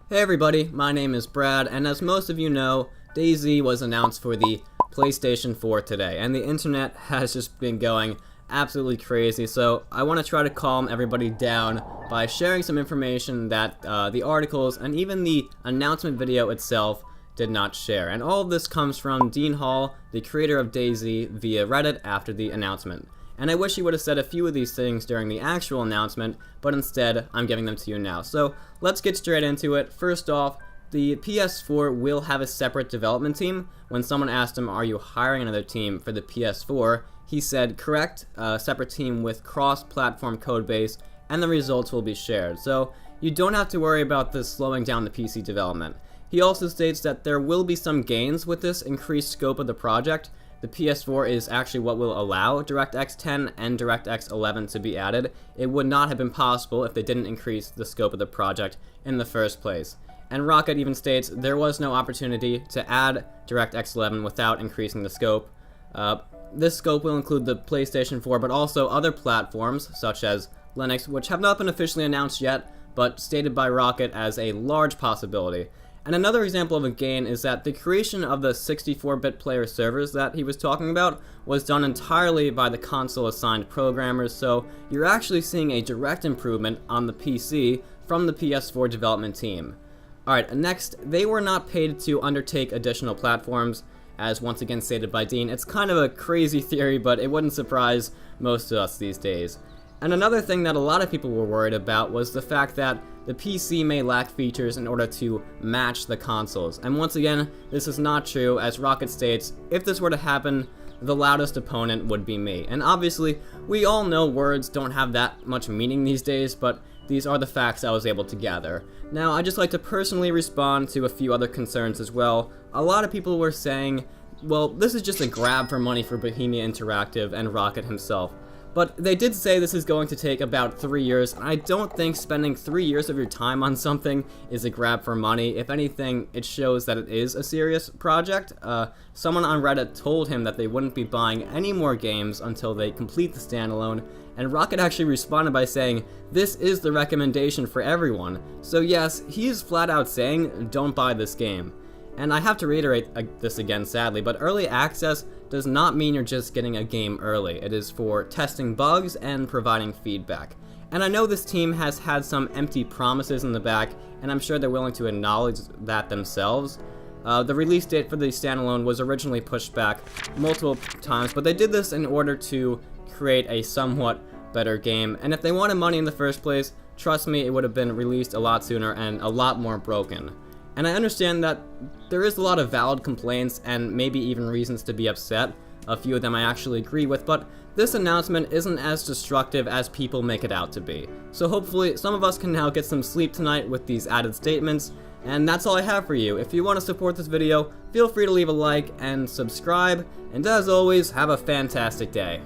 Hey everybody, my name is Brad, and as most of you know, Dayz was announced for the PlayStation 4 today, and the internet has just been going absolutely crazy, so I want to try to calm everybody down by sharing some information that the articles and even the announcement video itself did not share. And all of this comes from Dean Hall, the creator of Dayz, via Reddit after the announcement. And I wish he would have said a few of these things during the actual announcement, but instead, I'm giving them to you now. So, let's get straight into it. First off, the PS4 will have a separate development team. When someone asked him, are you hiring another team for the PS4, he said, correct, a separate team with cross-platform codebase, and the results will be shared. So, you don't have to worry about this slowing down the PC development. He also states that there will be some gains with this increased scope of the project. The PS4 is actually what will allow DirectX 10 and DirectX 11 to be added. It would not have been possible if they didn't increase the scope of the project in the first place. And Rocket even states there was no opportunity to add DirectX 11 without increasing the scope. This scope will include the PlayStation 4, but also other platforms such as Linux, which have not been officially announced yet, but stated by Rocket as a large possibility. And another example of a gain is that the creation of the 64-bit player servers that he was talking about was done entirely by the console-assigned programmers, so you're actually seeing a direct improvement on the PC from the PS4 development team. Alright, next, they were not paid to undertake additional platforms, as once again stated by Dean. It's kind of a crazy theory, but it wouldn't surprise most of us these days. And another thing that a lot of people were worried about was the fact that the PC may lack features in order to match the consoles. And once again, this is not true, as Rocket states, if this were to happen, the loudest opponent would be me. And obviously, we all know words don't have that much meaning these days, but these are the facts I was able to gather. Now, I'd just like to personally respond to a few other concerns as well. A lot of people were saying, well, this is just a grab for money for Bohemia Interactive and Rocket himself. But they did say this is going to take about 3 years, and I don't think spending 3 years of your time on something is a grab for money. If anything, it shows that it is a serious project. Someone on Reddit told him that they wouldn't be buying any more games until they complete the standalone, and Rocket actually responded by saying, this is the recommendation for everyone. So yes, he is flat out saying, don't buy this game. And I have to reiterate this again, sadly, but early access does not mean you're just getting a game early. It is for testing bugs and providing feedback. And I know this team has had some empty promises in the back, and I'm sure they're willing to acknowledge that themselves. The release date for the standalone was originally pushed back multiple times, but they did this in order to create a somewhat better game. And if they wanted money in the first place, trust me, it would have been released a lot sooner and a lot more broken. And I understand that there is a lot of valid complaints and maybe even reasons to be upset. A few of them I actually agree with, but this announcement isn't as destructive as people make it out to be. So hopefully some of us can now get some sleep tonight with these added statements. And that's all I have for you. If you want to support this video, feel free to leave a like and subscribe. And as always, have a fantastic day.